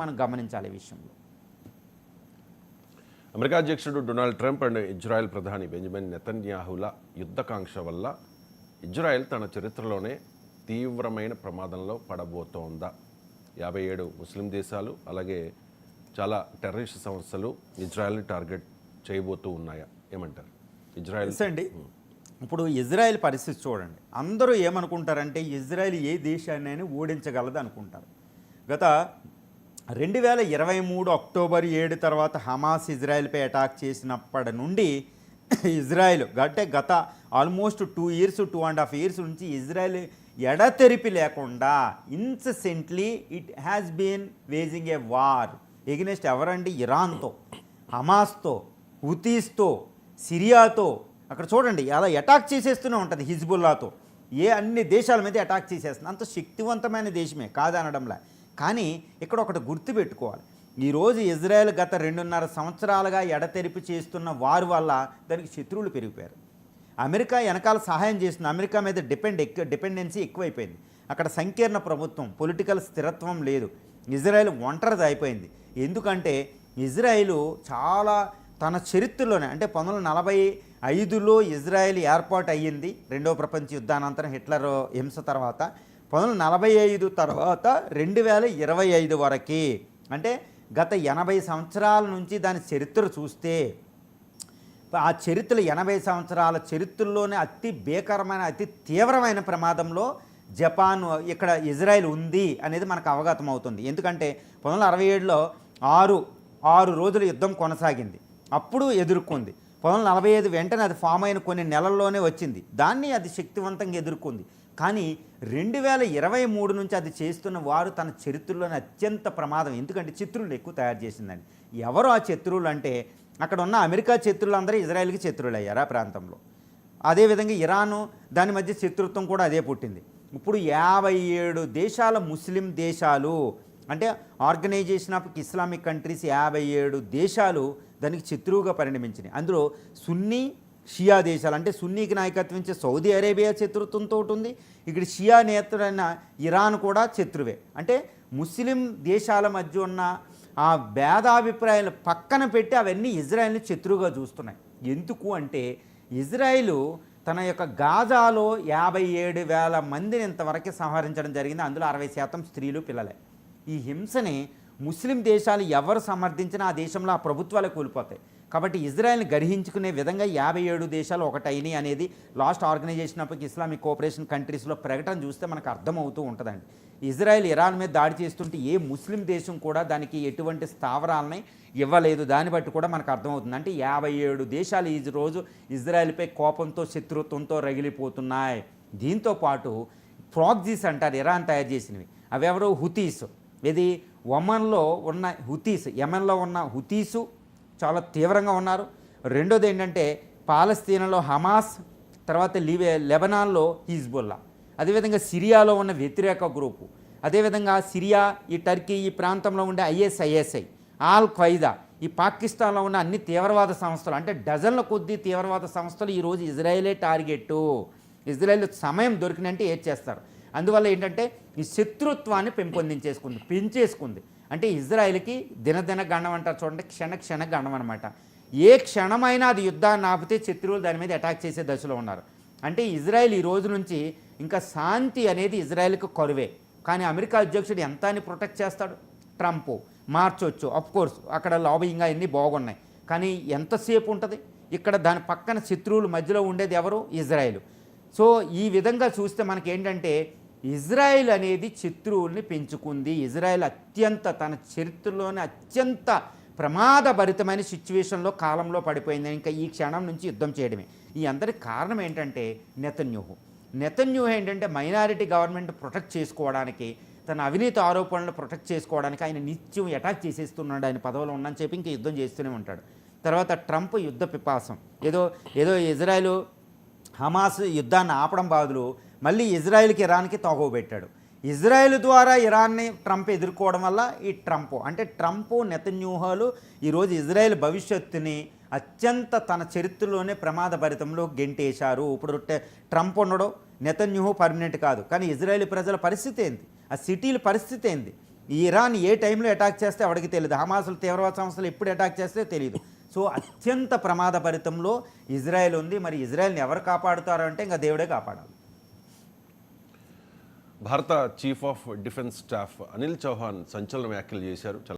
మనం గమనించాలి ఈ విషయంలో. అమెరికా అధ్యక్షుడు డొనాల్డ్ ట్రంప్ అండ్ ఇజ్రాయెల్ ప్రధాని బెంజమిన్ నెతన్యాహుల యుద్ధకాంక్ష వల్ల ఇజ్రాయెల్ తన చరిత్రలోనే తీవ్రమైన ప్రమాదంలో పడబోతోందా? 57 ముస్లిం దేశాలు అలాగే చాలా టెర్రరిస్ట్ సంస్థలు ఇజ్రాయెల్ని టార్గెట్ చేయబోతూ ఉన్నాయా? ఏమంటారు? ఇజ్రాయెల్ అండి, ఇప్పుడు ఇజ్రాయెల్ పరిస్థితి చూడండి. అందరూ ఏమనుకుంటారంటే ఇజ్రాయెల్ ఏ దేశాన్ని ఓడించగలదు అనుకుంటారు. గత 2023 అక్టోబర్ 7 తర్వాత హమాస్ ఇజ్రాయెల్పై అటాక్ చేసినప్పటి నుండి ఇజ్రాయెల్ గత ఆల్మోస్ట్ 2 years 2.5 years నుంచి ఇజ్రాయెల్ ఎడతెరిపి లేకుండా incessantly it has been waging a war against ఎవరండి? ఇరాన్తో, హమాస్తో, హుతీస్తో, సిరియాతో. అక్కడ చూడండి అలా అటాక్ చేసేస్తూనే ఉంటుంది. హిజ్బుల్లాతో అన్ని దేశాల మీద అటాక్ చేసేస్తుంది. అంత శక్తివంతమైన దేశమే కాదనడంలా. కానీ ఇక్కడ ఒకటి గుర్తుపెట్టుకోవాలి. ఈరోజు ఇజ్రాయెల్ గత 2.5 సంవత్సరాలుగా ఎడతెరిపి చేస్తున్న వారి వల్ల దానికి శత్రువులు పెరిగిపోయారు. అమెరికా వెనకాల సహాయం చేస్తుంది. అమెరికా మీద డిపెండెన్సీ ఎక్కువైపోయింది. అక్కడ సంకీర్ణ ప్రభుత్వం, పొలిటికల్ స్థిరత్వం లేదు. ఇజ్రాయెల్ ఒంటరిది అయిపోయింది. ఎందుకంటే ఇజ్రాయెల్ చాలా తన చరిత్రలోనే, అంటే 1945లో ఇజ్రాయెల్ ఏర్పాటు అయ్యింది. రెండవ ప్రపంచ యుద్ధానంతరం హిట్లర్ హింస తర్వాత. 1945 తర్వాత 2025 వరకు, అంటే గత 80 సంవత్సరాల నుంచి దాని చరిత్ర చూస్తే ఆ చరిత్రలు 80 సంవత్సరాల చరిత్రలోనే అతి భీకరమైన అతి తీవ్రమైన ప్రమాదంలో జపాన్ ఇక్కడ ఇజ్రాయెల్ ఉంది అనేది మనకు అవగతం అవుతుంది. ఎందుకంటే 1967లో 6 రోజుల యుద్ధం కొనసాగింది. అప్పుడు ఎదుర్కొంది. 1945 వెంటనే అది ఫామ్ అయిన కొన్ని నెలల్లోనే వచ్చింది. దాన్ని అది శక్తివంతంగా ఎదుర్కొంది. కానీ 2023 నుంచి అది చేస్తున్న వారు తన చరిత్రలోని అత్యంత ప్రమాదం. ఎందుకంటే శత్రువులు ఎక్కువ తయారు చేసిందండి. ఎవరు ఆ శత్రువులు అంటే అక్కడ ఉన్న అమెరికా శత్రువులు అందరూ ఇజ్రాయెల్కి శత్రువులు అయ్యారు ఆ ప్రాంతంలో. అదేవిధంగా ఇరాను దాని మధ్య శత్రుత్వం కూడా అదే పుట్టింది. ఇప్పుడు 57 దేశాల ముస్లిం దేశాలు, అంటే ఆర్గనైజేషన్ ఆఫ్ ఇస్లామిక్ కంట్రీస్ 57 దేశాలు దానికి శత్రువుగా పరిణమించినాయి. అందులో సున్నీ షియా దేశాలు, అంటే సున్నీకి నాయకత్వం ఇచ్చే సౌదీ అరేబియా శత్రుత్వంతో ఉంది. ఇక్కడ షియా నేతలైన ఇరాన్ కూడా శత్రువే. అంటే ముస్లిం దేశాల మధ్య ఉన్న ఆ భేదాభిప్రాయాలు పక్కన పెట్టి అవన్నీ ఇజ్రాయెల్ని శత్రువుగా చూస్తున్నాయి. ఎందుకు అంటే ఇజ్రాయెల్ తన యొక్క గాజాలో 57,000 మందిని ఇంతవరకు సంహరించడం జరిగింది. అందులో 60% స్త్రీలు, పిల్లలే. ఈ హింసని ముస్లిం దేశాలు ఎవరు సమర్థించినా ఆ దేశంలో ఆ ప్రభుత్వాలు కూలిపోతాయి. కాబట్టి ఇజ్రాయెల్ని గర్హించుకునే విధంగా 57 దేశాలు ఒకటైనాయి అనేది last Organisation of Islamic Cooperation కంట్రీస్లో ప్రకటన చూస్తే మనకు అర్థమవుతూ ఉంటుందండి. ఇజ్రాయెల్ ఇరాన్ మీద దాడి చేస్తుంటే ఏ ముస్లిం దేశం కూడా దానికి ఎటువంటి స్థావరాలని ఇవ్వలేదు. దాన్ని బట్టి కూడా మనకు అర్థమవుతుంది. అంటే 57 దేశాలు ఈ రోజు ఇజ్రాయెల్పై కోపంతో శత్రుత్వంతో రగిలిపోతున్నాయి. దీంతోపాటు ప్రాక్సీస్ అంటారు ఇరాన్ తయారు చేసినవి. అవెవరో హుతీస్, ఇది ఒమన్లో ఉన్న హుతీస్, యెమెన్లో ఉన్న హుతీసు చాలా తీవ్రంగా ఉన్నారు. రెండోది ఏంటంటే పాలస్తీనాలో హమాస్, తర్వాత లెబనాన్లో హిజ్బుల్లా, అదేవిధంగా సిరియాలో ఉన్న వ్యతిరేక గ్రూపు, అదేవిధంగా సిరియా, ఈ టర్కీ, ఈ ప్రాంతంలో ఉండే ISIS, ఆల్ ఖైదా, ఈ పాకిస్తాన్లో ఉన్న అన్ని తీవ్రవాద సంస్థలు, అంటే డజన్ల కొద్దీ తీవ్రవాద సంస్థలు ఈరోజు ఇజ్రాయెలే టార్గెట్టు. ఇజ్రాయెల్ సమయం దొరికినంటే ఏది చేస్తారు. అందువల్ల ఏంటంటే ఈ శత్రుత్వాన్ని పెంచేసుకుంది. అంటే ఇజ్రాయెల్కి దినదిన గండం అంటారు చూడండి, క్షణ గండం అనమాట. ఏ క్షణమైనా అది యుద్ధాన్ని ఆపితే శత్రువులు దాని మీద అటాక్ చేసే దశలో ఉన్నారు. అంటే ఇజ్రాయెల్ ఈ రోజు నుంచి ఇంకా శాంతి అనేది ఇజ్రాయెల్కి కరువే. కానీ అమెరికా అధ్యక్షుడు ఎంత అని ప్రొటెక్ట్ చేస్తాడు? ట్రంప్ మార్చొచ్చు, అఫ్కోర్స్ అక్కడ లాబింగ్ అన్నీ బాగున్నాయి. కానీ ఎంతసేపు ఉంటుంది? ఇక్కడ దాని పక్కన శత్రువుల మధ్యలో ఉండేది ఎవరు? ఇజ్రాయెల్. సో ఈ విధంగా చూస్తే మనకేంటంటే ఇజ్రాయెల్ అనేది శత్రువుల్ని పెంచుకుంది. ఇజ్రాయెల్ తన చరిత్రలోనే అత్యంత ప్రమాదభరితమైన సిచ్యువేషన్లో కాలంలో పడిపోయింది. ఇంకా ఈ క్షణం నుంచి యుద్ధం చేయడమే. ఈ అందరికి కారణం ఏంటంటే నెతన్యాహు ఏంటంటే మైనారిటీ గవర్నమెంట్ ప్రొటెక్ట్ చేసుకోవడానికి, తన అవినీతి ఆరోపణలు ప్రొటెక్ట్ చేసుకోవడానికి ఆయన నిత్యం అటాక్ చేసేస్తున్నాడు. ఆయన పదవిలో ఉన్నని చెప్పి ఇంకా యుద్ధం చేస్తూనే ఉంటాడు. తర్వాత ట్రంప్ యుద్ధ పిపాసం, ఏదో ఇజ్రాయెల్ హమాస్ యుద్ధాన్ని ఆపడం బదులు మళ్ళీ ఇజ్రాయెల్కి ఇరాన్కి తోగబెట్టాడు. ఇజ్రాయెల్ ద్వారా ఇరాన్ని ట్రంప్ ఎదుర్కోవడం వల్ల ఈ ట్రంప్ నెతన్యాహులు ఈరోజు ఇజ్రాయెల్ భవిష్యత్తుని అత్యంత తన చరిత్రలోనే ప్రమాదభరితంలో గెంటేశారు. ఇప్పుడు ట్రంప్ ఉండడం, నెతన్యాహు పర్మనెంట్ కాదు. కానీ ఇజ్రాయెల్ ప్రజల పరిస్థితి ఏంటి? ఆ సిటీల పరిస్థితి ఏంటి? ఈ ఇరాన్ ఏ టైంలో అటాక్ చేస్తే ఎవరికి తెలియదు, హమాసులు తీవ్రవాద సంస్థలు ఎప్పుడు అటాక్ చేస్తే తెలియదు. సో అత్యంత ప్రమాదభరితంలో ఇజ్రాయెల్ ఉంది. మరి ఇజ్రాయెల్ని ఎవరు కాపాడుతారు అంటే ఇంకా దేవుడే కాపాడాలి. భారత chief of defence staff Anil Chauhan సంచలన వ్యాఖ్యలు చేశారు.